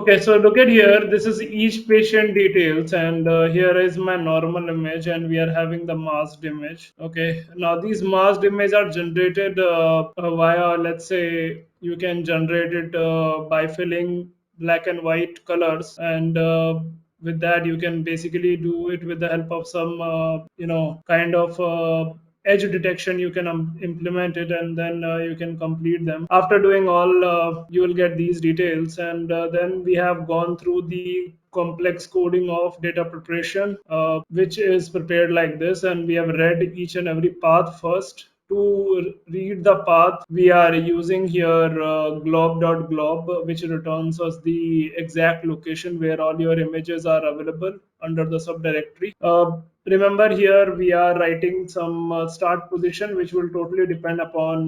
Okay, so look at here. This is each patient details, and here is my normal image, and we are having the masked image. Okay, now these masked images are generated via, let's say, you can generate it by filling black and white colors, and with that you can basically do it with the help of some, kind of. Edge detection. You can implement it, and then you can complete them. After doing all, you will get these details, and then we have gone through the complex coding of data preparation, which is prepared like this, and we have read each and every path first. To read the path, we are using here glob.glob, which returns us the exact location where all your images are available under the subdirectory. Remember, here we are writing some start position, which will totally depend upon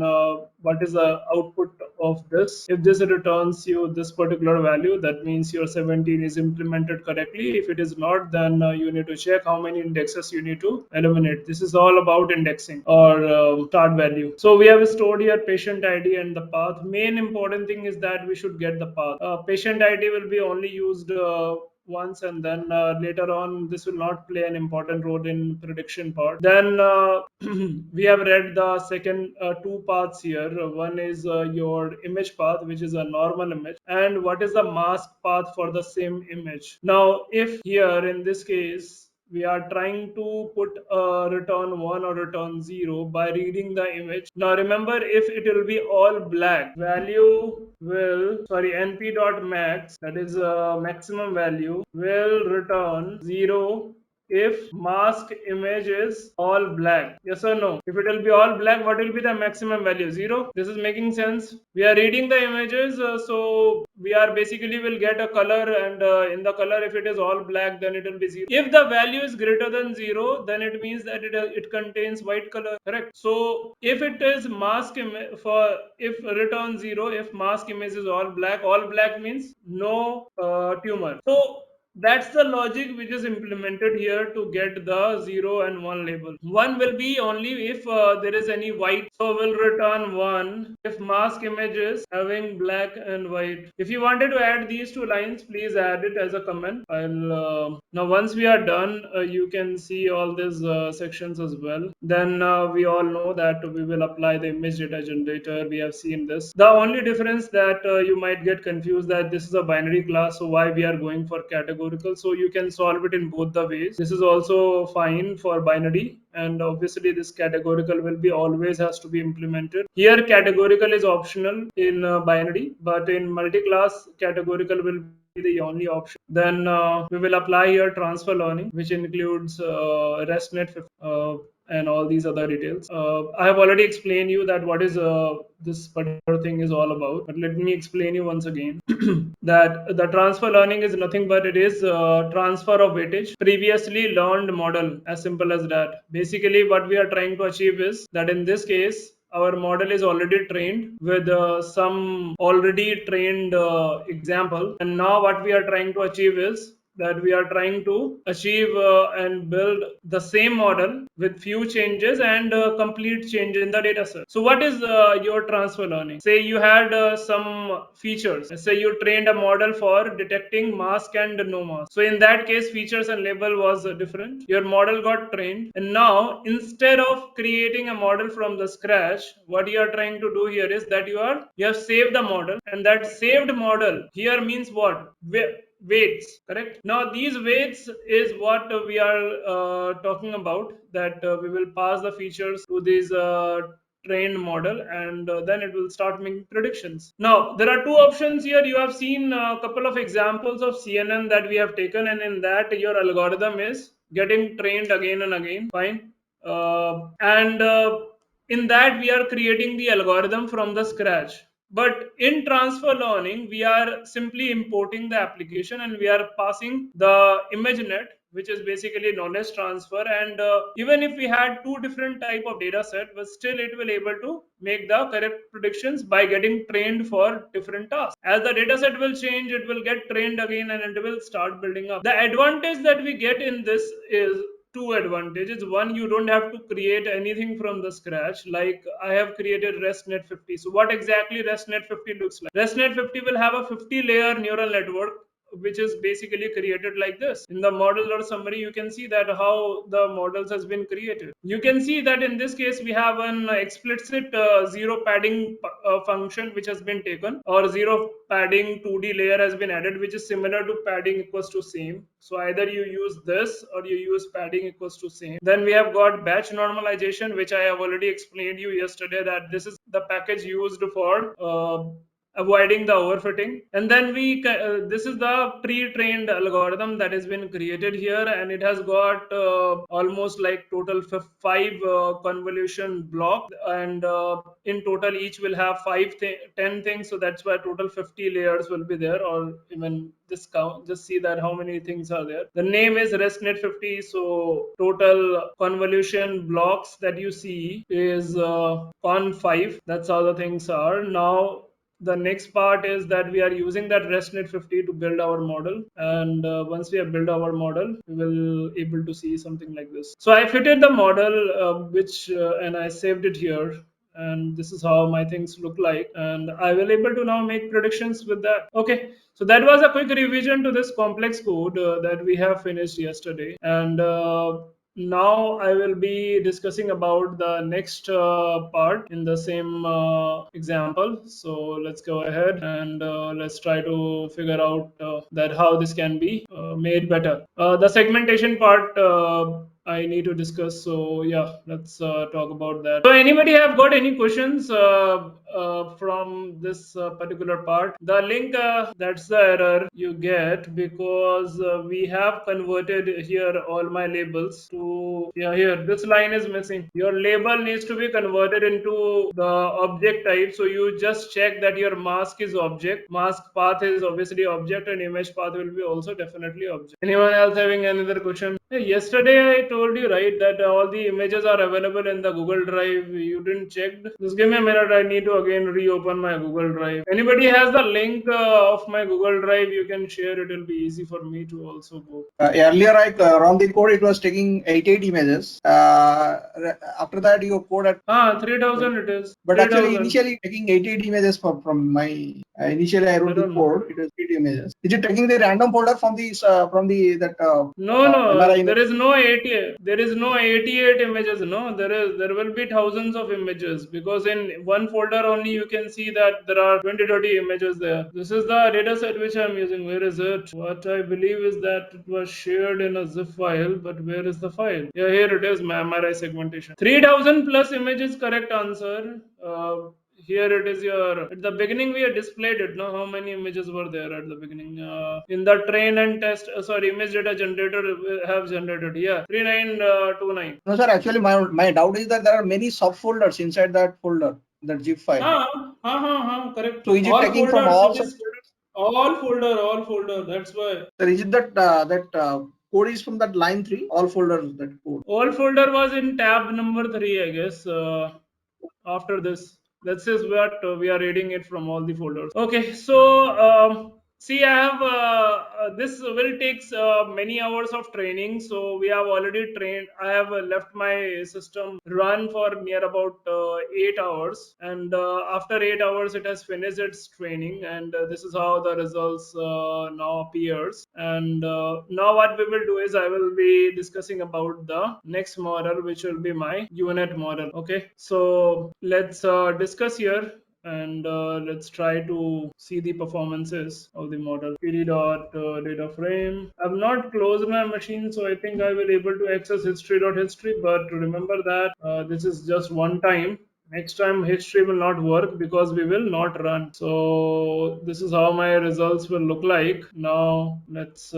what is the output of this. If this returns you this particular value, that means your 17 is implemented correctly. If it is not, then you need to check how many indexes you need to eliminate. This is all about indexing or start value. So we have stored here patient ID and the path. Main important thing is that we should get the path. Patient ID will be only used once, and then later on this will not play an important role in prediction part. Then we have read the second two paths here. One is your image path, which is a normal image, and what is the mask path for the same image. Now if here in this case we are trying to put a return 1 or return 0 by reading the image. Now remember, if it will be all black, value will, sorry, np.max, that is maximum value, will return 0 if mask image is all black. Yes or no? If it will be all black, what will be the maximum value? 0. This is making sense. We are reading the images, so we are basically will get a color, and in the color, if it is all black, then it will be 0. If the value is greater than 0, then it means that it contains white color. Correct. So if it is mask image, for if return 0, if mask image is all black means no tumor. So that's the logic which is implemented here to get the 0 and 1 label. 1 will be only if there is any white, so will return 1 if mask image is having black and white. If you wanted to add these two lines, please add it as a comment. I'll now once we are done, you can see all these sections as well. Then we all know that we will apply the image data generator. We have seen this. The only difference that you might get confused, that this is a binary class, so why we are going for categorical. So you can solve it in both the ways. This is also fine for binary, and obviously this categorical will be always has to be implemented. Here categorical is optional in binary, but in multi-class categorical will be the only option. Then we will apply here transfer learning, which includes RESTnet and all these other details. I have already explained you that what is this particular thing is all about, but let me explain you once again that the transfer learning is nothing but it is transfer of weightage previously learned model, as simple as that. Basically what we are trying to achieve is that in this case our model is already trained with some already trained example, and now what we are trying to achieve is that we are trying to achieve and build the same model with few changes and complete change in the data set. So what is your transfer learning? Say you had some features. Say you trained a model for detecting mask and no mask. So in that case, features and label was different. Your model got trained, and now instead of creating a model from the scratch, what you are trying to do here is that you have saved the model, and that saved model here means what? Weights. Correct. Now these weights is what we are talking about, that we will pass the features to this trained model, and then it will start making predictions. Now there are two options here. You have seen a couple of examples of CNN that we have taken, and in that your algorithm is getting trained again and again. Fine. And in that we are creating the algorithm from the scratch. But in transfer learning, we are simply importing the application, and we are passing the ImageNet, which is basically knowledge transfer. And even if we had two different type of data set, but still it will able to make the correct predictions by getting trained for different tasks. As the data set will change, it will get trained again, and it will start building up. The advantage that we get in this is two advantages. One, you don't have to create anything from the scratch. Like I have created ResNet 50. So what exactly ResNet 50 looks like? ResNet 50 will have a 50 layer neural network, which is basically created like this. In the model or summary, you can see that how the models has been created. You can see that in this case we have an explicit zero padding function which has been taken, or zero padding 2D layer has been added, which is similar to padding equals to same. So either you use this or you use padding equals to same. Then we have got batch normalization, which I have already explained you yesterday, that this is the package used for avoiding the overfitting. And then this is the pre-trained algorithm that has been created here, and it has got almost like total five convolution block, and in total each will have 10 things, so that's why total 50 layers will be there. Or even this count, just see that how many things are there. The name is ResNet 50, so total convolution blocks that you see is con 5. That's how the things are. Now the next part is that we are using that ResNet 50 to build our model, and once we have built our model, we will able to see something like this. So I fitted the model, and I saved it here, and this is how my things look like, and I will able to now make predictions with that. Okay, so that was a quick revision to this complex code that we have finished yesterday, and now I will be discussing about the next part in the same example. So let's go ahead and let's try to figure out that how this can be made better. The segmentation part I need to discuss. So yeah, let's talk about that. So anybody have got any questions from this particular part? The link, that's the error you get because we have converted here all my labels to, yeah, here this line is missing. Your label needs to be converted into the object type. So you just check that your mask is object, mask path is obviously object, and image path will be also definitely object. Anyone else having another question? Hey, yesterday I told you, right, that all the images are available in the Google Drive. You didn't check? Just give me a minute. I need to again reopen my Google Drive. Anybody has the link of my Google Drive? You can share. It will be easy for me to also go. Earlier, I run the code. It was taking 88 images. After that, your code at 3000 it is. But 3000. actually, initially taking 88 images from my. Initially, I wrote the code. It was 80 images. Is it taking the random folder from the that? No, MRI there is no 88. There is no 88 images. No, there will be thousands of images, because in one folder only you can see that there are 20-30 images there. This is the data set which I'm using. Where is it? What I believe is that it was shared in a zip file, but where is the file? Yeah, here it is. My MRI segmentation. 3000 plus images. Correct answer. Here it is. Your at the beginning we had displayed it. No, how many images were there at the beginning? In the train and test, sorry, image data generator have generated. Yeah, 3929. No, sir. Actually, my doubt is that there are many subfolders inside that folder, that zip file. Correct. So is it All taking from folders. all It is all folder. That's why. Sir, is it that code is from that line 3? All folders, that code. All folder was in tab number 3, I guess. After this, this is what we are reading it from all the folders. Okay, so see, I have this will takes many hours of training. So we have already trained. I have left my system run for near about 8 hours, and after 8 hours, it has finished its training, and this is how the results now appears. And now what we will do is I will be discussing about the next model, which will be my unit model. Okay, so let's discuss here, and let's try to see the performances of the model. pd dot data frame. I've not closed my machine, so I think I will able to access history, but remember that this is just one time. Next time history will not work because we will not run. So this is how my results will look like. Now let's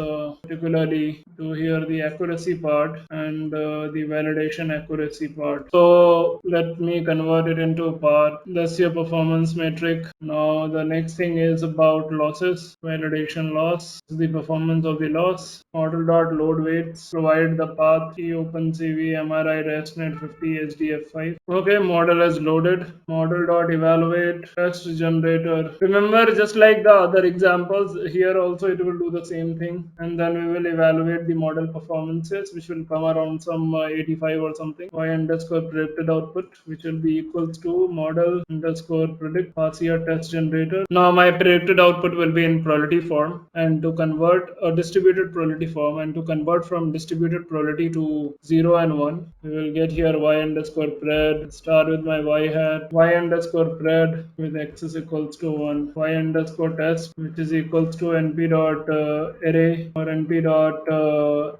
particularly do here the accuracy part and the validation accuracy part. So let me convert it into a part. That's your performance metric. Now the next thing is about losses. Validation loss, the performance of the loss. Model dot load weights, provide the path, OpenCV, MRI ResNet 50, HDF5. Okay, model has loaded. Model.evaluate test generator. Remember, just like the other examples, here also it will do the same thing, and then we will evaluate the model performances, which will come around some 85 or something. Y underscore predicted output, which will be equals to model underscore predict pass here test generator. Now my predicted output will be in probability form, and to convert a distributed probability form, and to convert from distributed probability to 0 and 1, we will get here y underscore pred, start with my y hat, y underscore pred with x is equals to 1, y underscore test, which is equals to np dot array or np dot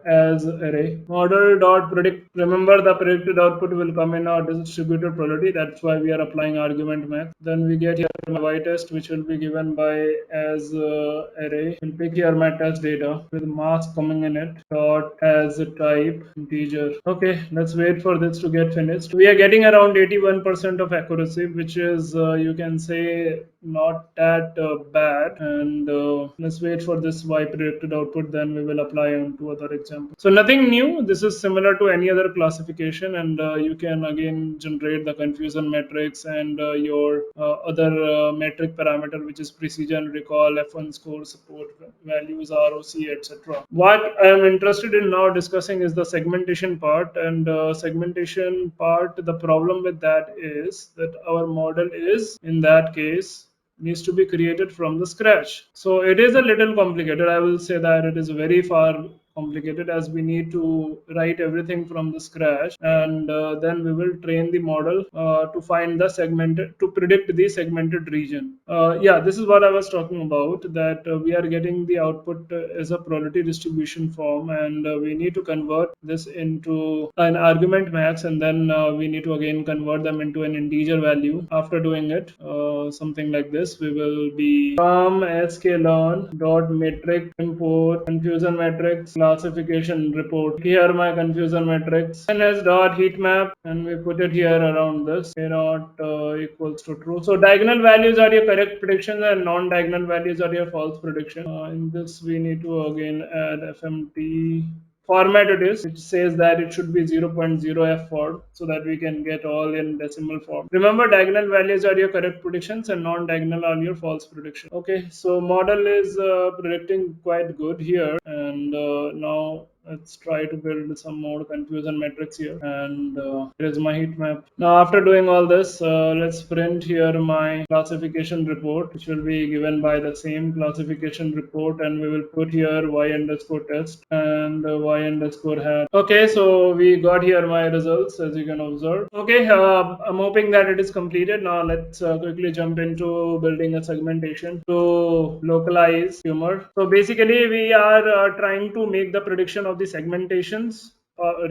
as array. Model dot predict. Remember, the predicted output will come in our distributed probability. That's why we are applying argument math. Then we get here my y test, which will be given by as array. We'll pick here my test data with mask coming in it dot as type integer. Okay, let's wait for this to get finished. We are getting around 81% of accuracy, which is you can say not that bad. And let's wait for this y predicted output, then we will apply on to other examples. So nothing new. This is similar to any other classification, and you can again generate the confusion matrix and your other metric parameter, which is precision, recall, F1 score, support values, ROC, etc. What I am interested in now discussing is the segmentation part, and segmentation part, the problem with that is that our model is, in that case, needs to be created from the scratch. So it is a little complicated. I will say that it is very far complicated, as we need to write everything from the scratch, and then we will train the model to find the segmented, to predict the segmented region. Yeah, this is what I was talking about, that we are getting the output as a probability distribution form, and we need to convert this into an argument max, and then we need to again convert them into an integer value. After doing it, something like this, we will be from sklearn dot metric import confusion matrix classification report. Here my confusion matrix ns dot heat map, and we put it here around this a not equals to true. So diagonal values are your correct predictions, and non-diagonal values are your false prediction. In this we need to again add fmt format it is, which says that it should be 0.0f form, so that we can get all in decimal form. Remember, diagonal values are your correct predictions and non-diagonal are your false prediction. Okay, so model is predicting quite good here, and now let's try to build some more confusion metrics here, and here is my heat map. Now after doing all this, let's print here my classification report, which will be given by the same classification report, and we will put here y underscore test and y underscore hat. Okay, so we got here my results, as you can observe. Okay, I'm hoping that it is completed. Now let's quickly jump into building a segmentation to localize tumor. So basically we are trying to make the prediction of the segmentations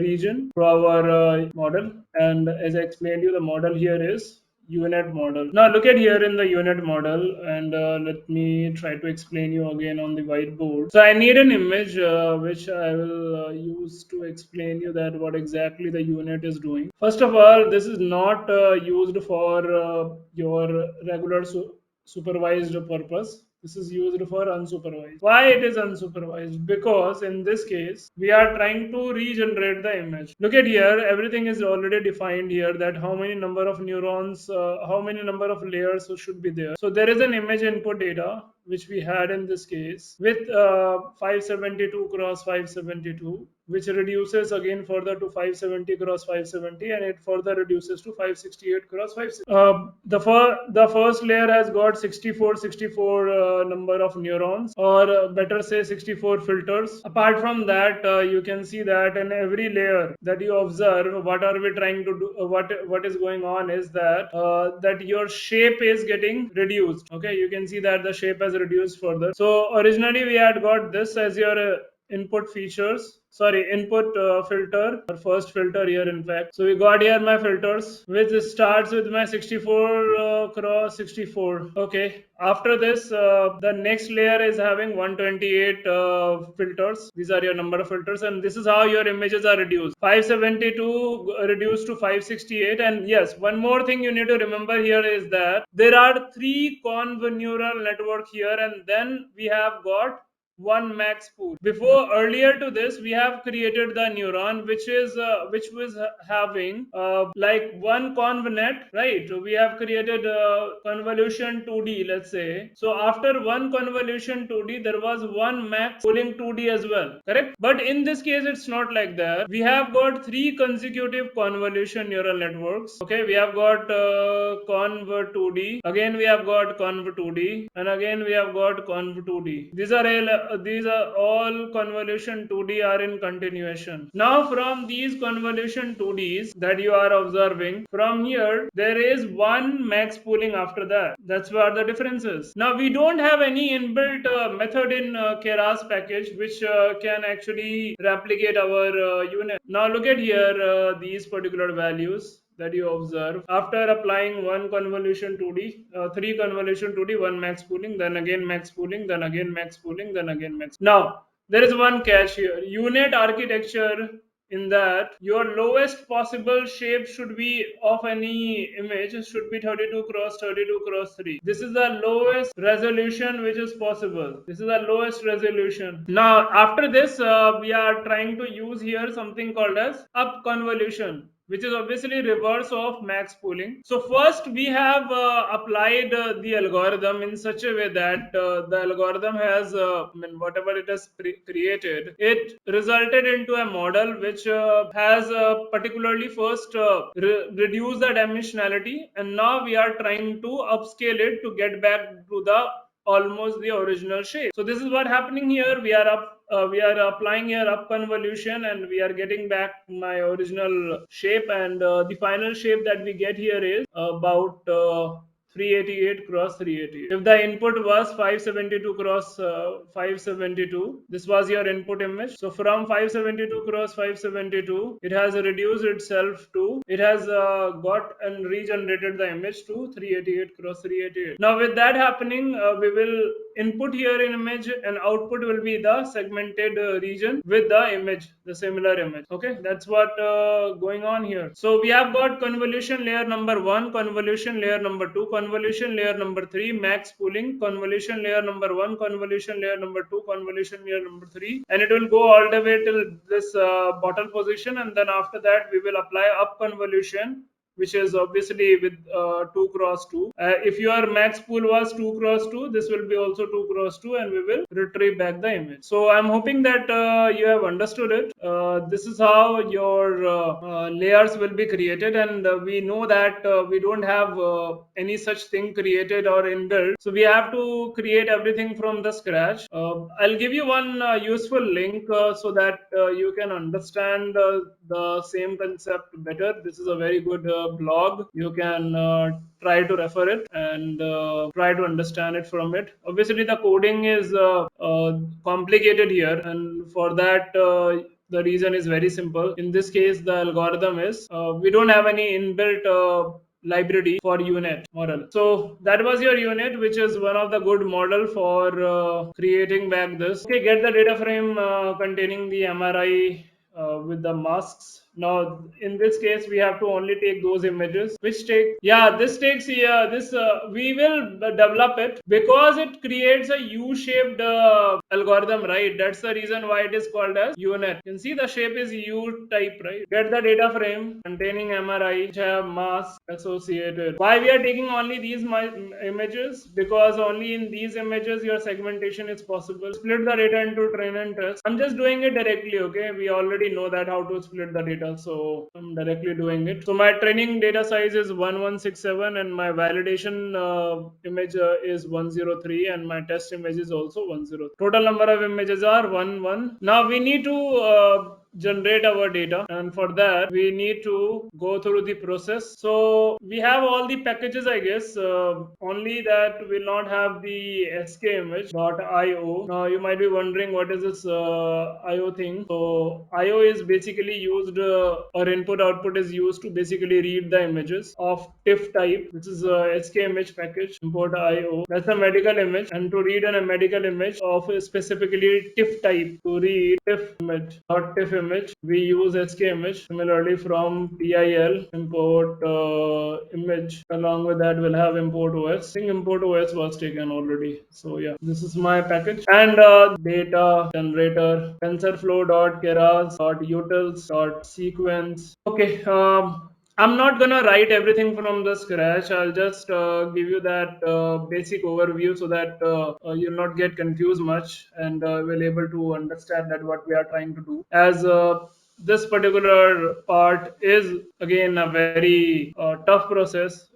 region to our model, and as I explained you, the model here is unit model. Now look at here in the unit model, and let me try to explain you again on the whiteboard. So I need an image which I will use to explain you that what exactly the unit is doing. First of all, this is not used for your regular supervised purpose. This is used for unsupervised. Why it is unsupervised? Because in this case, we are trying to regenerate the image. Look at here, everything is already defined here, that how many number of neurons, how many number of layers should be there. So there is an image input data, which we had in this case with 572 cross 572, which reduces again further to 570 cross 570, and it further reduces to 568 cross 560. The first layer has got 64 number of neurons, or better say 64 filters. Apart from that, you can see that in every layer that you observe, what are we trying to do, what is going on is that that your shape is getting reduced. Okay, you can see that the shape has reduced further. So originally we had got this as your input features, input filter, or first filter here in fact. So we got here my filters, which starts with my 64 cross 64. Okay, after this the next layer is having 128 filters. These are your number of filters, and this is how your images are reduced. 572 reduced to 568. And yes, one more thing you need to remember here is that there are 3 convolutional network here, and then we have got one max pool. Before, earlier to this, we have created the neuron, which was having like one convnet, right? We have created convolution 2D, let's say. So after one convolution 2D, there was one max pooling 2D as well, correct? But in this case, it's not like that. We have got three consecutive convolution neural networks. Okay, we have got conv 2D. Again, we have got conv 2D, and again we have got conv 2D. These are all convolution 2D are in continuation. Now, from these convolution 2Ds that you are observing, from here there is one max pooling after that. That's where the difference is. Now, we don't have any inbuilt method in Keras package which can actually replicate our unit. Now, look at here these particular values that you observe after applying one convolution 2D, three convolution 2D, one max pooling, then again max pooling, then again max pooling, then again max. Now, there is one catch here. Unit architecture, in that your lowest possible shape should be of any image should be 32 cross 32 cross 3. This is the lowest resolution which is possible. This is the lowest resolution. Now, after this, we are trying to use here something called as up convolution, which is obviously reverse of max pooling. So first we have applied the algorithm in such a way that the algorithm has whatever it has created, it resulted into a model which has particularly first reduced the dimensionality, and now we are trying to upscale it to get back to the almost the original shape. So this is what happening here. We are applying here up convolution, and we are getting back my original shape, and the final shape that we get here is about 388 cross 388. If the input was 572 cross 572, this was your input image. So from 572 cross 572, it has reduced itself to, it has got and regenerated the image to 388 cross 388. Now with that happening, we will input here in image, and output will be the segmented region with the image, the similar image. Okay, that's what going on here. So we have got convolution layer number 1, convolution layer number 2, convolution layer number 3, max pooling, convolution layer number 1, convolution layer number 2, convolution layer number 3, and it will go all the way till this bottle position, and then after that we will apply up convolution, which is obviously with 2 cross 2. If your max pool was 2 cross 2, this will be also 2 cross 2, and we will retrieve back the image. So I'm hoping that you have understood it. This is how your layers will be created, and we know that we don't have any such thing created or inbuilt. So we have to create everything from the scratch. I'll give you one useful link so that you can understand the same concept better. This is a very good blog. You can try to refer it and try to understand it from it. Obviously, the coding is complicated here, and for that, the reason is very simple. In this case, the algorithm is we don't have any inbuilt library for unit model. So that was your unit, which is one of the good model for creating back this. Okay, get the data frame containing the MRI with the masks. Now in this case we have to only take those images which take, yeah, this takes here, this we will develop it because it creates a U-shaped algorithm, right? That's the reason why it is called as UNet. You can see the shape is U type, right? Get the data frame containing MRI which have masks associated. Why we are taking only these images? Because only in these images your segmentation is possible. Split the data into train and test. I'm just doing it directly, okay? We already know that how to split the data, so I'm directly doing it. So my training data size is 1167, and my validation image is 103, and my test image is also 103. Total number of images are 1. Now we need to generate our data, and for that we need to go through the process. So we have all the packages, I guess, only that will not have the skimage.io. Now you might be wondering what is this io thing. So io is basically used or input output is used to basically read the images of TIFF type. This is a skimage package, import io. That's a medical image, and to read a medical image of specifically TIFF type, to read TIFF image, not TIFF image image, we use SK image. Similarly, from PIL, import image. Along with that, we'll have import OS. I think import OS was taken already. So yeah, this is my package. And data generator, TensorFlow.keras.utils.sequence. Okay. I'm not gonna write everything from the scratch. I'll just give you that basic overview so that you'll not get confused much and will able to understand that what we are trying to do. As this particular part is again a very tough process.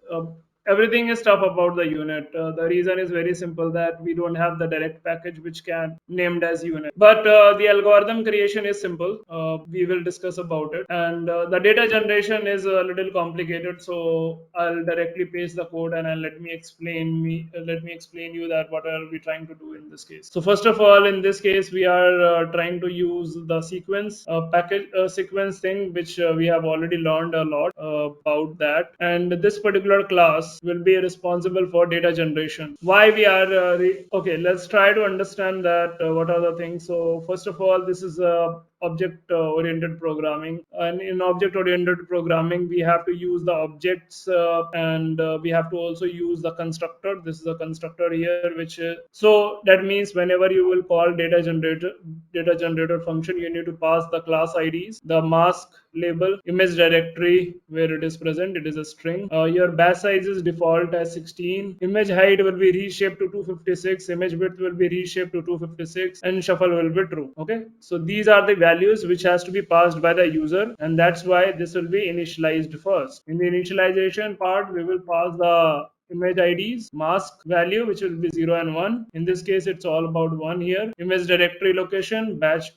Everything is tough about the unit. The reason is very simple, that we don't have the direct package which can named as unit. But the algorithm creation is simple. We will discuss about it. And the data generation is a little complicated. So I'll directly paste the code and let me explain you that what are we trying to do in this case. So first of all, in this case, we are trying to use the sequence package sequence thing, which we have already learned a lot about that. And this particular class will be responsible for data generation. Why we are okay, let's try to understand that what are the things. So first of all, this is a object oriented programming, and in object oriented programming we have to use the objects and we have to also use the constructor. This is a constructor here, which so that means whenever you will call data generator function, you need to pass the class IDs, the mask label, image directory where it is present, it is a string. Your batch size is default as 16, image height will be reshaped to 256, image width will be reshaped to 256, and shuffle will be true. Okay, so these are the values which has to be passed by the user, and that's why this will be initialized first. In the initialization part, we will pass the image IDs, mask value, which will be 0 and 1. In this case, it's all about 1 here. Image directory location, batch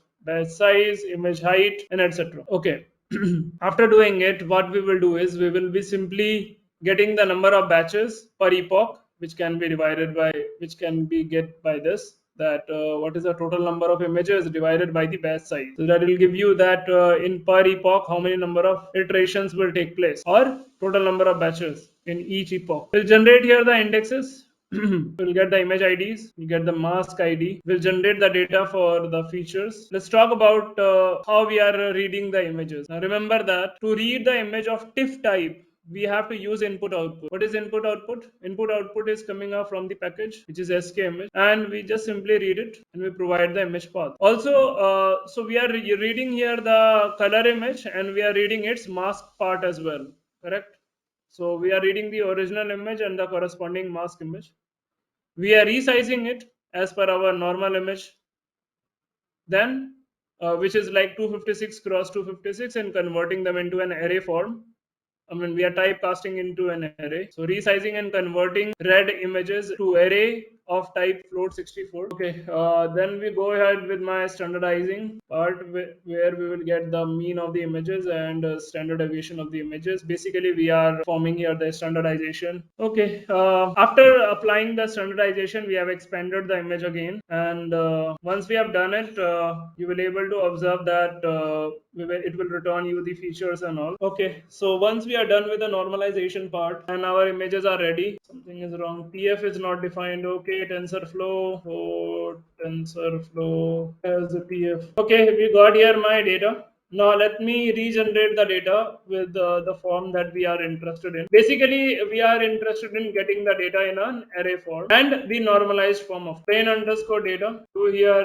size, image height, and etc. Okay. After doing it, what we will do is we will be simply getting the number of batches per epoch, which can be get by this, that what is the total number of images divided by the batch size. So that will give you that in per epoch how many number of iterations will take place, or total number of batches in each epoch. We'll generate here the indexes. We'll get the image IDs, we'll get the mask ID, we'll generate the data for the features. Let's talk about how we are reading the images. Now remember that to read the image of TIFF type, we have to use input output. What is input output? Input output is coming out from the package, which is SK image, and we just simply read it and we provide the image path. Also, so we are reading here the color image and we are reading its mask part as well, correct? So we are reading the original image and the corresponding mask image. We are resizing it as per our normal image, then which is like 256 cross 256, and converting them into an array form. I mean, we are typecasting into an array. So resizing and converting red images to array of type float 64. Okay, then we go ahead with my standardizing part, where we will get the mean of the images and standard deviation of the images. Basically, we are forming here the standardization. Okay, after applying the standardization, we have expanded the image again, and once we have done it, you will able to observe that it will return you the features and all. Okay, so once we are done with the normalization part and our images are ready, something is wrong. TF is not defined. Okay, TensorFlow. Oh, TensorFlow as a TF. Okay, we got here my data. Now let me regenerate the data with the form that we are interested in. Basically, we are interested in getting the data in an array form and the normalized form of train underscore data. To here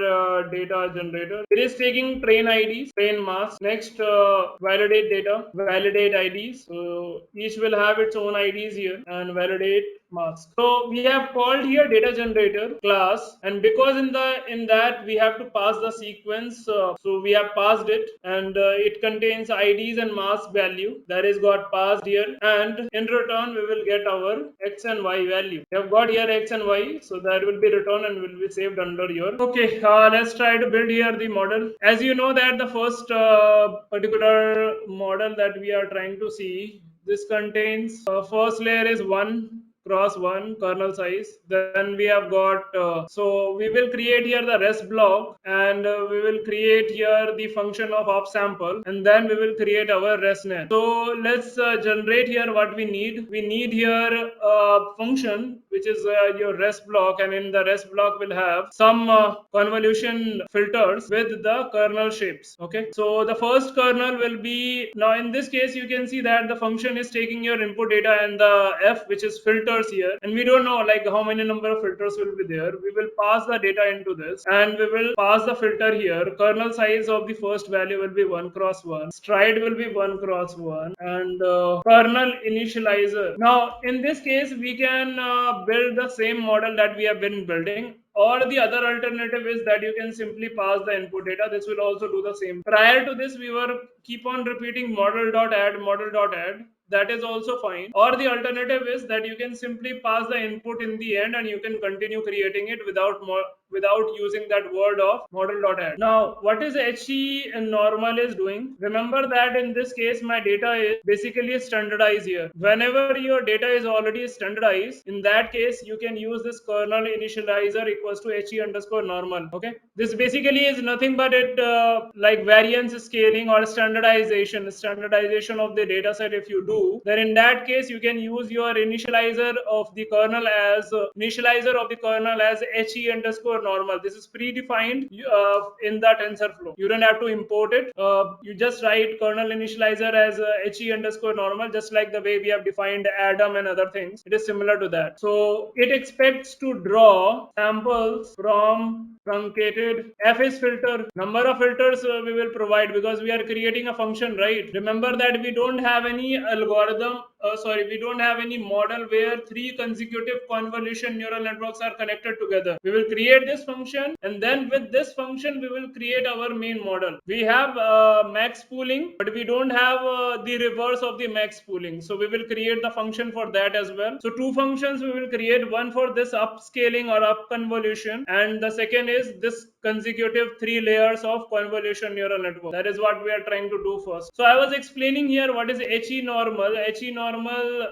data generator. It is taking train IDs, train mask. Next, validate data, validate IDs. So each will have its own IDs here, and validate mask. So we have called here data generator class, and because in that we have to pass the sequence, so we have passed it, and it contains IDs and mask value that is got passed here, and in return we will get our x and y value. We have got here x and y, so that will be returned and will be saved under your. Okay, let's try to build here the model. As you know that the first particular model that we are trying to see, this contains first layer is 1 cross 1 kernel size. Then we have got so we will create here the rest block, and we will create here the function of upsample, and then we will create our RESTnet. So let's generate here what we need. We need here a function which is your rest block, and in the rest block will have some convolution filters with the kernel shapes. Okay, so the first kernel will be, now in this case you can see that the function is taking your input data and the f, which is filters here, and we don't know like how many number of filters will be there. We will pass the data into this, and we will pass the filter here. Kernel size of the first value will be 1 cross 1, stride will be 1 cross 1, and kernel initializer. Now in this case we can build the same model that we have been building, or the other alternative is that you can simply pass the input data. This will also do the same. Prior to this we were keep on repeating model.add. That is also fine, or the alternative is that you can simply pass the input in the end and you can continue creating it without using that word of model.add. Now what is HE and normal is doing, remember that in this case my data is basically standardized here. Whenever your data is already standardized, in that case you can use this kernel initializer equals to HE underscore normal. Okay, this basically is nothing but it like variance scaling or standardization of the data set. If you do, then in that case you can use your initializer of the kernel as HE underscore normal. This is predefined in the TensorFlow. You don't have to import it. You just write kernel initializer as HE underscore normal, just like the way we have defined Adam and other things. It is similar to that. So it expects to draw samples from truncated. F is filter. Number of filters we will provide because we are creating a function, right? Remember that we don't have any algorithm. We don't have any model where 3 consecutive convolution neural networks are connected together. We will create this function, and then with this function we will create our main model. We have max pooling, but we don't have the reverse of the max pooling. So we will create the function for that as well. So 2 functions we will create, one for this upscaling or up convolution, and the second is this consecutive 3 layers of convolution neural network. That is what we are trying to do first. So I was explaining here what is HE normal. HE normal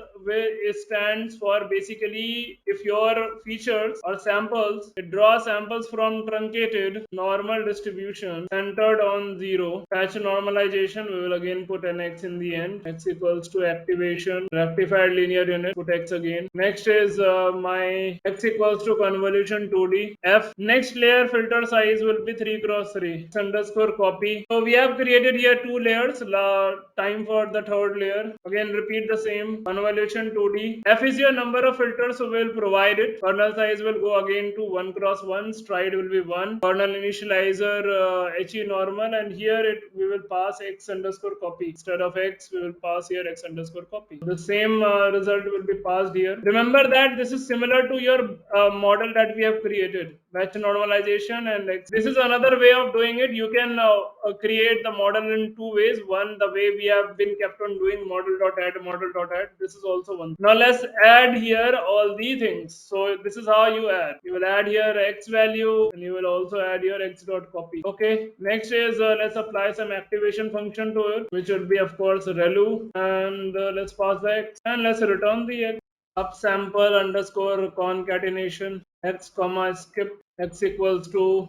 stands for basically if your features or samples, it draws samples from truncated normal distribution centered on 0. Patch normalization, we will again put an x in the end. X equals to activation, rectified linear unit, put x again. Next is my x equals to convolution 2D. F, next layer filter size will be 3 cross 3. X underscore copy. So we have created here 2 layers. Time for the third layer. Again repeat the same. Convolution 2D. F is your number of filters, so we will provide it. Kernel size will go again to 1 cross 1. Stride will be 1. Kernel initializer HE normal, and here we will pass x underscore copy. Instead of x, we will pass here x underscore copy. The same result will be passed here. Remember that this is similar to your model that we have created. Match normalization and x. This is another way of doing it. You can create the model in 2 ways. One, the way we have been kept on doing model.add. This is also one. Now let's add here all the things. So this is how you add. You will add here x value, and you will also add your x dot copy. Okay. Next is let's apply some activation function to it, which will be of course relu, and let's pass the x, and let's return the x. Upsample underscore concatenation x comma skip x equals to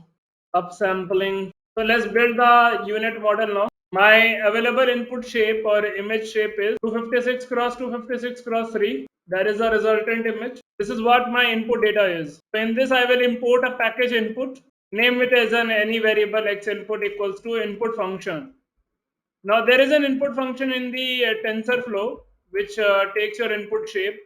upsampling. So let's build the unit model now. My available input shape or image shape is 256 cross 256 cross 3. That is the resultant image. This is what my input data is. So in this I will import a package input. Name it as any variable x input equals to input function. Now there is an input function in the TensorFlow which takes your input shape.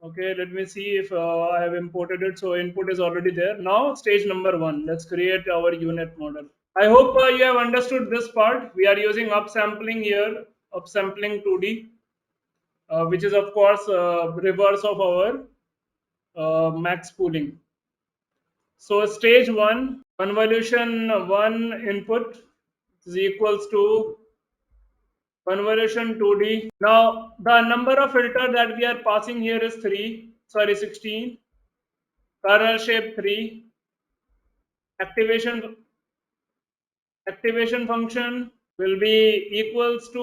Okay, let me see if I have imported it. So input is already there. Now stage number 1. Let's create our unit model. I hope you have understood this part. We are using upsampling here, upsampling 2D, which is of course reverse of our max pooling. So stage 1, convolution 1 input is equals to convolution 2D. Now the number of filter that we are passing here is 16. Kernel shape 3. Activation function will be equals to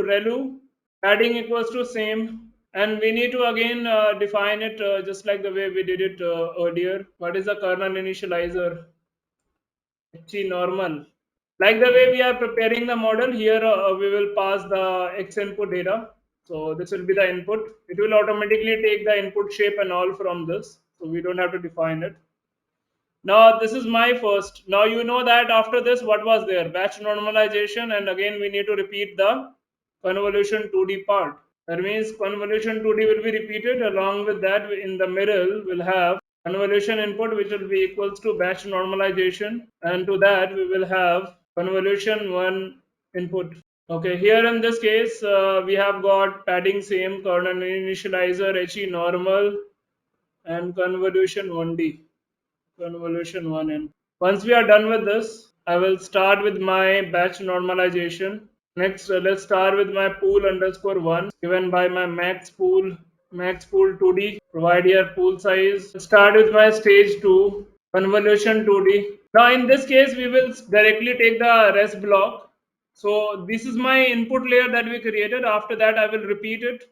relu. Padding equals to same. And we need to again define it just like the way we did it earlier. What is the kernel initializer? H normal. Like the way we are preparing the model here, we will pass the X input data. So this will be the input. It will automatically take the input shape and all from this. So we don't have to define it. Now this is my first. Now you know that after this, what was there? Batch normalization, and again we need to repeat the convolution 2D part. That means convolution 2D will be repeated. Along with that, in the middle, we'll have convolution input, which will be equals to batch normalization, and to that we will have convolution 1 input. Okay, here in this case, we have got padding same, kernel initializer, HE normal, and convolution 1D, convolution 1N. Once we are done with this, I will start with my batch normalization. Next, let's start with my pool underscore 1 given by my max pool 2D. Provide here pool size. Start with my stage 2 convolution 2D. Now in this case, we will directly take the rest block. So this is my input layer that we created. After that, I will repeat it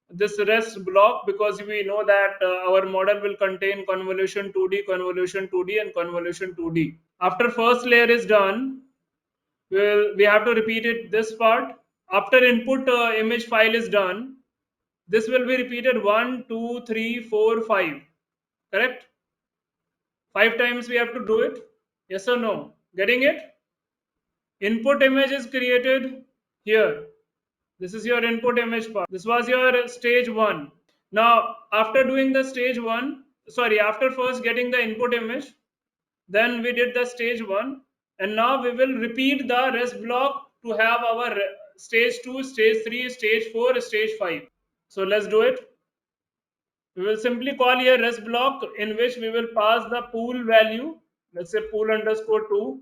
this rest block because we know that our model will contain convolution 2D, and convolution 2D. After first layer is done, we have to repeat it this part. After input image file is done, this will be repeated 1, 2, 3, 4, 5. Correct? 5 times we have to do it. Yes or no? Getting it? Input image is created here. This is your input image part. This was your stage 1. Now, after doing the stage 1, after first getting the input image, then we did the stage 1, and now we will repeat the rest block to have our stage 2, stage 3, stage 4, stage 5. So let's do it. We will simply call here rest block in which we will pass the pool value, let's say pool underscore 2,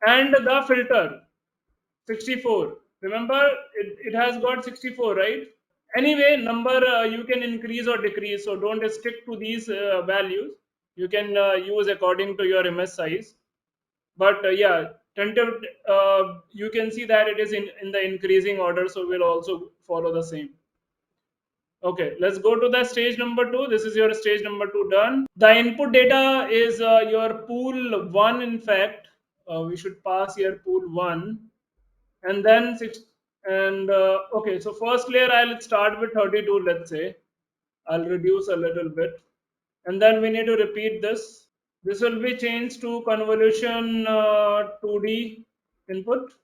and the filter 64. Remember, it has got 64, right? Anyway, number you can increase or decrease, so don't stick to these values. You can use according to your image size. But yeah, tentative, you can see that it is in the increasing order, so we'll also follow the same. Okay, let's go to the stage number 2. This is your stage number 2 done. The input data is your pool 1. In fact, we should pass here pool 1, and then 6. And okay, so first layer I'll start with 32. Let's say I'll reduce a little bit, and then we need to repeat this. This will be changed to convolution 2D input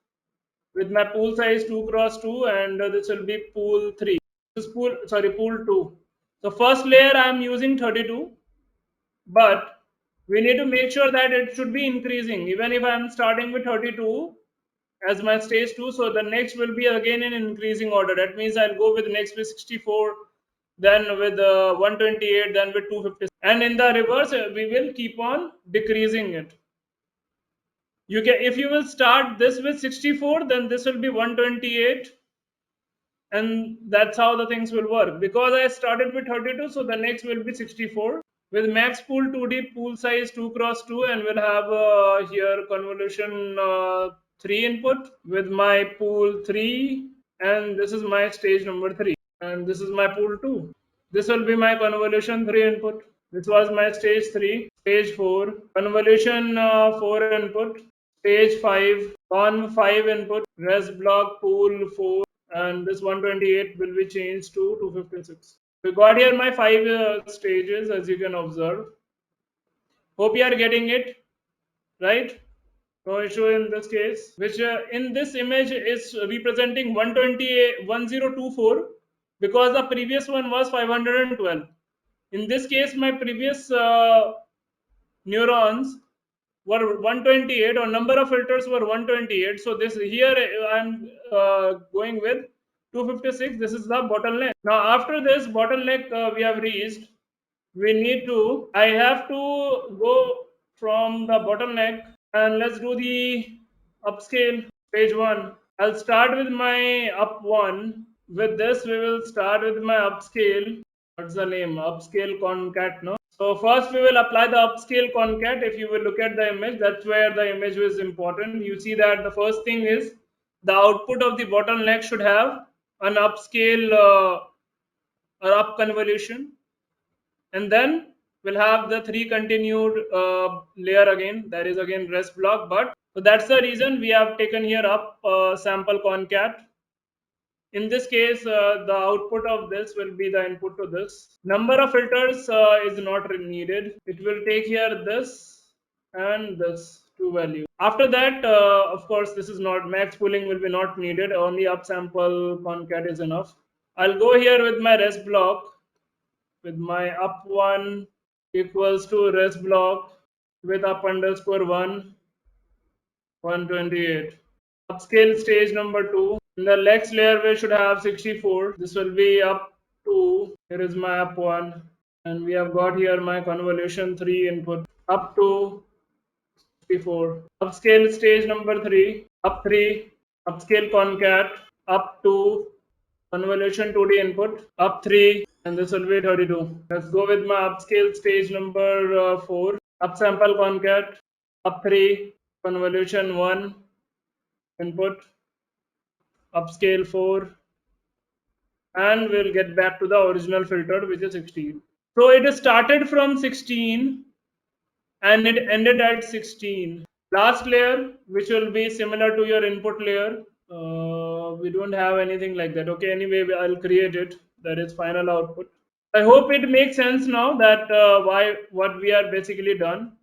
with my pool size 2 cross 2, and this will be pool 3. This is pool 2. So first layer I am using 32, but we need to make sure that it should be increasing. Even if I am starting with 32 as my stage 2, so the next will be again in increasing order. That means I'll go with next with 64, then with 128, then with 256, and in the reverse we will keep on decreasing it. You can, if you will start this with 64, then this will be 128, and that's how the things will work. Because I started with 32, so the next will be 64 with max pool 2D, pool size 2 cross 2, and we'll have here convolution 3 input with my pool 3, and this is my stage number 3, and this is my pool 2. This will be my convolution 3 input. This was my stage 3, stage 4, convolution 4 input, stage 5, con 5 input, rest block pool 4, and this 128 will be changed to 256. We got here my 5 stages, as you can observe. Hope you are getting it, right? No issue in this case, which in this image is representing 1024, because the previous one was 512. In this case, my previous neurons were 128, or number of filters were 128. So this here I'm going with 256. This is the bottleneck. Now after this bottleneck we have reached, we need to, I have to go from the bottleneck, and let's do the upscale page 1. I'll start with my up 1. With this we will start with my upscale. What's the name? Upscale concat, no? So first we will apply the upscale concat. If you will look at the image, that's where the image is important. You see that the first thing is the output of the bottleneck should have an upscale or up convolution, and then we'll have the three continued layer again. That is again rest block, but so that's the reason we have taken here up sample concat. In this case, the output of this will be the input to this. Number of filters is not needed. It will take here this and this two value. After that, of course, this is not max pooling will be not needed. Only upsample concat is enough. I'll go here with my rest block with my up one equals to rest block with up underscore 128. Upscale stage number 2. In the next layer we should have 64. This will be up to, here is my up 1, and we have got here my convolution 3 input up to 64. Upscale stage number 3, up 3, upscale concat up to convolution 2D input up 3, and this will be 32. Let's go with my upscale stage number 4, upsample concat up 3, convolution 1 input upscale 4, and we'll get back to the original filter, which is 16. So it started from 16 and it ended at 16. Last layer, which will be similar to your input layer, we don't have anything like that. Okay, anyway, I'll create it. That is final output. I hope it makes sense now that why what we are basically done.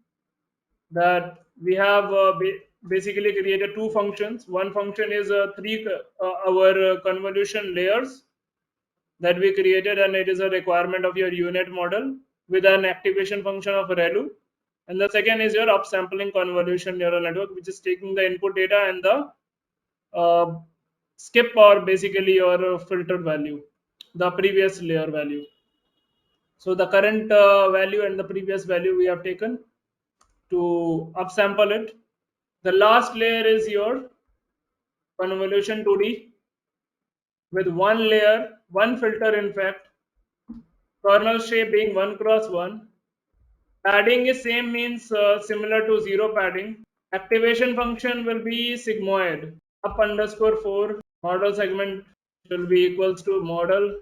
That we have basically created two functions. One function is our convolution layers that we created, and it is a requirement of your unit model with an activation function of ReLU. And the second is your upsampling convolution neural network, which is taking the input data and the uh, skip or basically your filter value, the previous layer value. So the current value and the previous value we have taken to upsample it. The last layer is your convolution 2D with one layer, one filter in fact, kernel shape being 1 cross 1. Padding is same, means similar to zero padding. Activation function will be sigmoid. Up underscore 4. Model segment will be equals to model.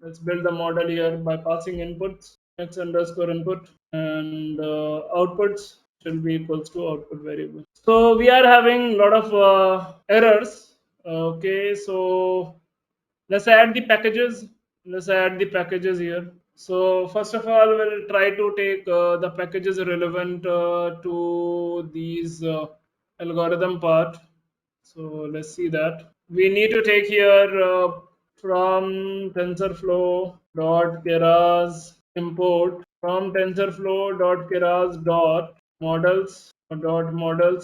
Let's build the model here by passing inputs. X underscore input and outputs will be equals to output variable. So we are having a lot of errors. Okay, so let's add the packages. Let's add the packages here. So first of all, we'll try to take the packages relevant to these algorithm part. So let's see that. We need to take here from TensorFlow.keras import from TensorFlow.keras dot models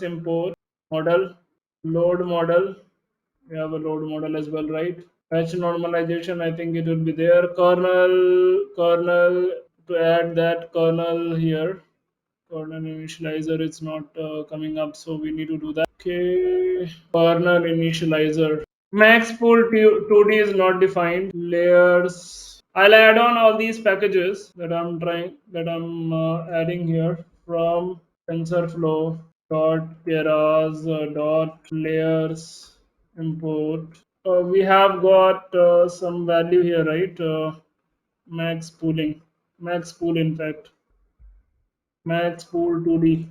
import model load model. We have a load model as well, right? Patch normalization, I think it will be there. Kernel to add that kernel here. Kernel initializer, it's not coming up, so we need to do that. Okay, kernel initializer. Max pool 2D is not defined. Layers. I'll add on all these packages that I'm adding here from TensorFlow dot keras dot layers import. We have got some value here, right? Max pooling, max pool in fact, max pool 2D.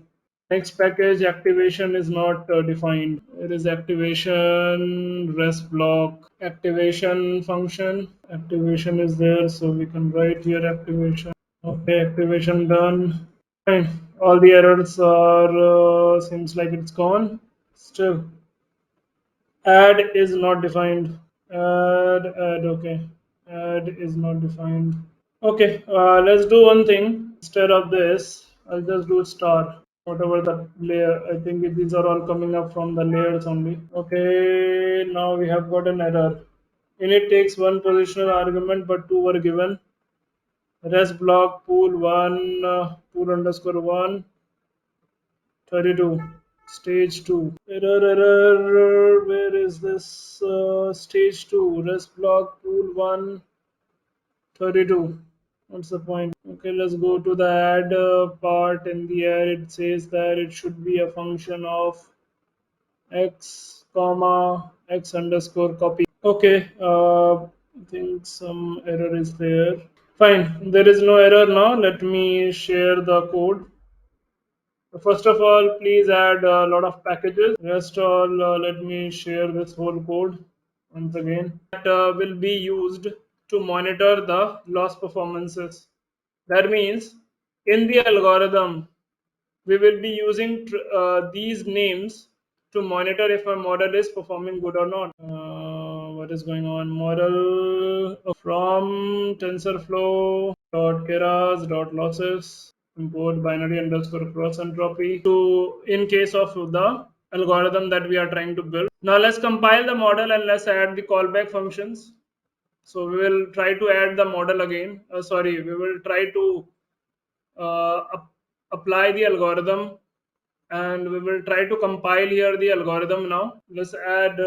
Next package activation is not defined. It is activation rest block activation function. Activation is there, so we can write here activation. Okay, activation done. Fine. All the errors are seems like it's gone. Still, add is not defined. Add. Okay, add is not defined. Okay, let's do one thing. Instead of this, I'll just do star. Whatever the layer, I think these are all coming up from the layers only. Okay, now we have got an error. Init takes one positional argument, but two were given. Rest block pool one, pool underscore one, 32. Stage 2. Error. Where is this? Stage 2. Rest block pool 1, 32. What's the point? Okay, let's go to the add part. In the add, it says that it should be a function of x comma x underscore copy. Okay, I think some error is there. Fine, there is no error now. Let me share the code. First of all, please add a lot of packages. Rest all, let me share this whole code once again. That will be used to monitor the loss performances. That means in the algorithm, we will be using these names to monitor if a model is performing good or not. What is going on? Model from TensorFlow dot keras dot losses import binary underscore cross entropy to in case of the algorithm that we are trying to build. Now let's compile the model and let's add the callback functions. So we will try to add the model again. Sorry, we will try to apply the algorithm, and we will try to compile here the algorithm now. Let's add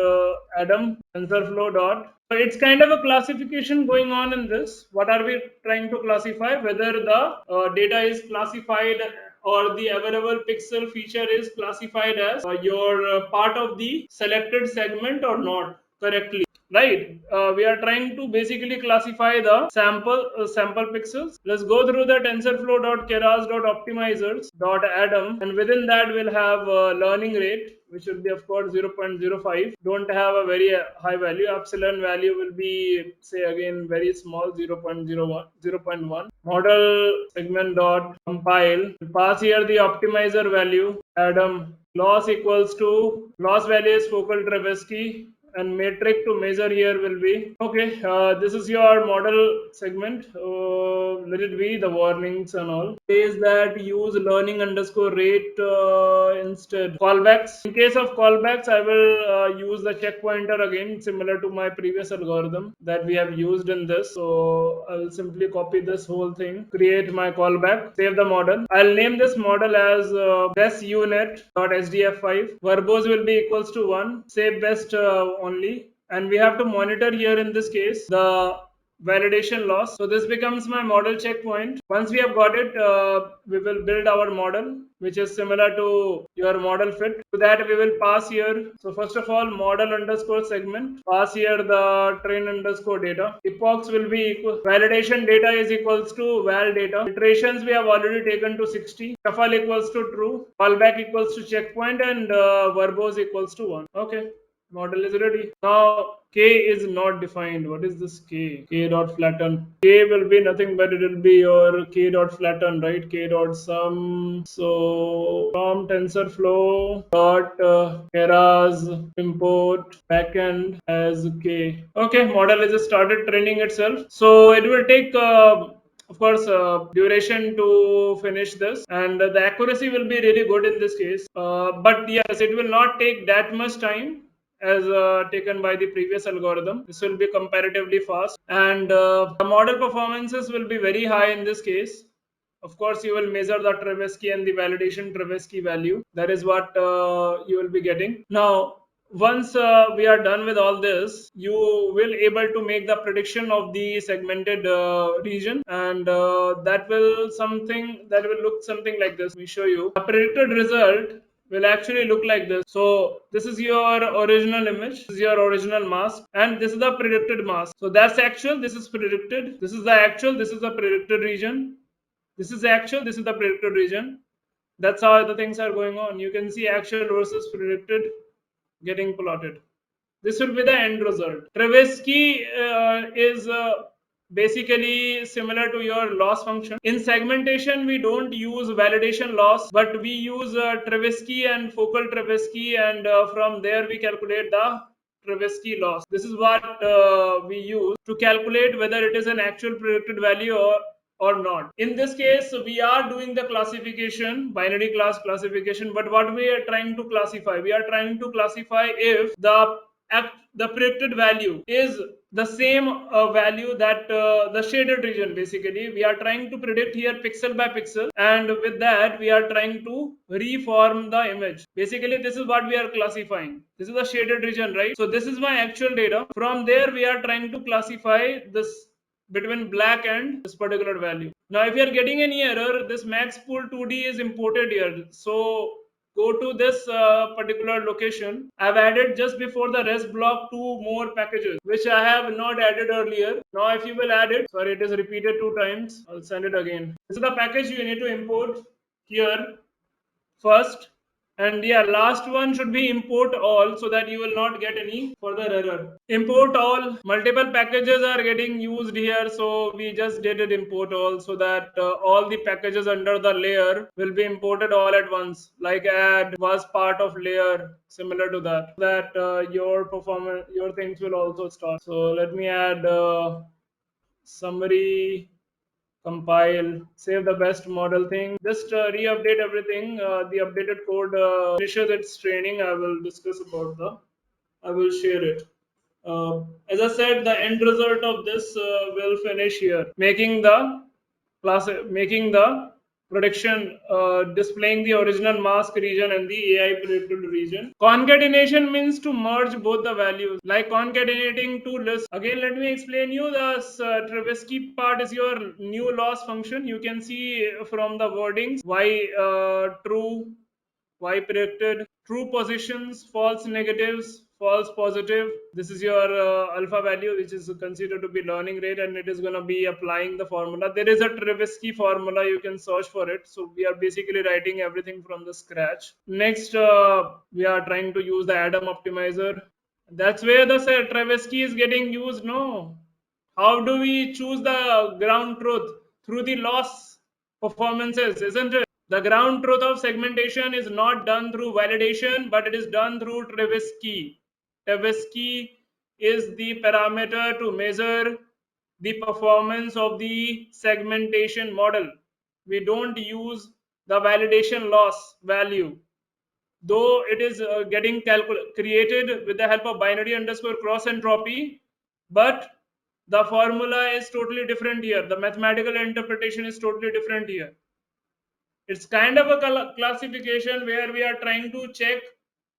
Adam TensorFlow dot. So it's kind of a classification going on in this. What are we trying to classify? Whether the data is classified or the available pixel feature is classified as your part of the selected segment or not correctly, right? We are trying to basically classify the sample pixels. Let's go through the tensorflow.keras.optimizers.atom, and within that we'll have learning rate, which will be of course 0.05. Don't have a very high value. Epsilon value will be, say again, very small, 0.01, 0.1. Model segment dot compile, pass here the optimizer value. Atom loss equals to loss value is focal Tversky, and metric to measure here will be okay. This is your model segment. Let it be the warnings and all. Says that use learning underscore rate instead. Callbacks. In case of callbacks, I will use the check pointer again, similar to my previous algorithm that we have used in this. So I will simply copy this whole thing, create my callback, save the model. I'll name this model as best unit .sdf5. Verbose will be equals to 1. Say best only, and we have to monitor here in this case the validation loss. So this becomes my model checkpoint. Once we have got it, we will build our model, which is similar to your model fit. To that we will pass here. So first of all, model underscore segment. Pass here the train underscore data. Epochs will be equal. Validation data is equals to val data. Iterations we have already taken to 60. Shuffle equals to true. Callback equals to checkpoint, and verbose equals to 1. Okay. Model is ready. Now k is not defined. What is this k? K dot flatten. K will be nothing but it will be your k dot flatten, right? K dot sum. So from TensorFlow dot keras import backend as k. Okay, model is started training itself. So it will take of course duration to finish this, and the accuracy will be really good in this case, but yes, it will not take that much time as taken by the previous algorithm. This will be comparatively fast, and the model performances will be very high in this case. Of course, you will measure the Tversky and the validation Tversky value. That is what you will be getting. Now, once we are done with all this, you will able to make the prediction of the segmented region, and that will look something like this. Let me show you. The predicted result will actually look like this. So this is your original image, this is your original mask, and this is the predicted mask. So that's actual, this is predicted, this is the actual, this is the predicted region, this is actual, this is the predicted region. That's how the things are going on. You can see actual versus predicted getting plotted. This will be the end result. Tversky is basically similar to your loss function. In segmentation, we don't use validation loss, but we use Tversky and focal Tversky, and from there we calculate the Tversky loss. This is what we use to calculate whether it is an actual predicted value or not. In this case, we are doing the classification, binary class classification, but what we are trying to classify? We are trying to classify if the predicted value is the same value that the shaded region. Basically, we are trying to predict here pixel by pixel, and with that we are trying to reform the image. Basically, this is what we are classifying. This is the shaded region, right? So this is my actual data. From there we are trying to classify this between black and this particular value. Now if you are getting any error, this max pool 2D is imported here. So go to this particular location. I've added just before the rest block 2 more packages, which I have not added earlier. Now, if you will add it, sorry, it is repeated 2 times. I'll send it again. This is the package you need to import here first, and yeah, last one should be import all, so that you will not get any further error. Import all, multiple packages are getting used here, so we just did it import all, so that all the packages under the layer will be imported all at once, like add was part of layer, similar to that your performance, your things will also start. So let me add summary, compile, save the best model thing, just re-update everything. The updated code finishes its training. I will discuss about I will share it. As I said, the end result of this will finish here, making the prediction, displaying the original mask region and the AI predicted region. Concatenation means to merge both the values, like concatenating two lists. Again, let me explain you. The Tversky part is your new loss function. You can see from the wordings why true, y predicted, true positions, false negatives, false positive. This is your alpha value, which is considered to be learning rate, and it is going to be applying the formula. There is a Tversky formula, you can search for it. So we are basically writing everything from the scratch. Next, we are trying to use the Adam optimizer. That's where the Tversky is getting used. No, how do we choose the ground truth? Through the loss performances, isn't it? The ground truth of segmentation is not done through validation, but it is done through Tversky. Tversky is the parameter to measure the performance of the segmentation model. We don't use the validation loss value, though it is getting created with the help of binary underscore cross entropy, but the formula is totally different here. The mathematical interpretation is totally different here. It's kind of a classification where we are trying to check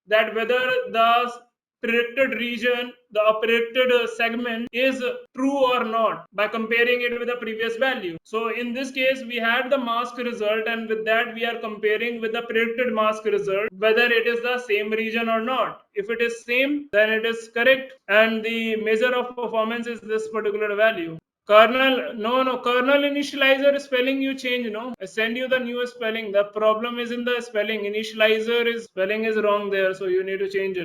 that whether the predicted region, the predicted segment is true or not by comparing it with the previous value. So in this case, we had the mask result, and with that we are comparing with the predicted mask result whether it is the same region or not. If it is same, then it is correct, and the measure of performance is this particular value. Kernel, no, kernel initializer spelling you change, no? I send you the new spelling. The problem is in the spelling. Initializer is spelling is wrong there, so you need to change it.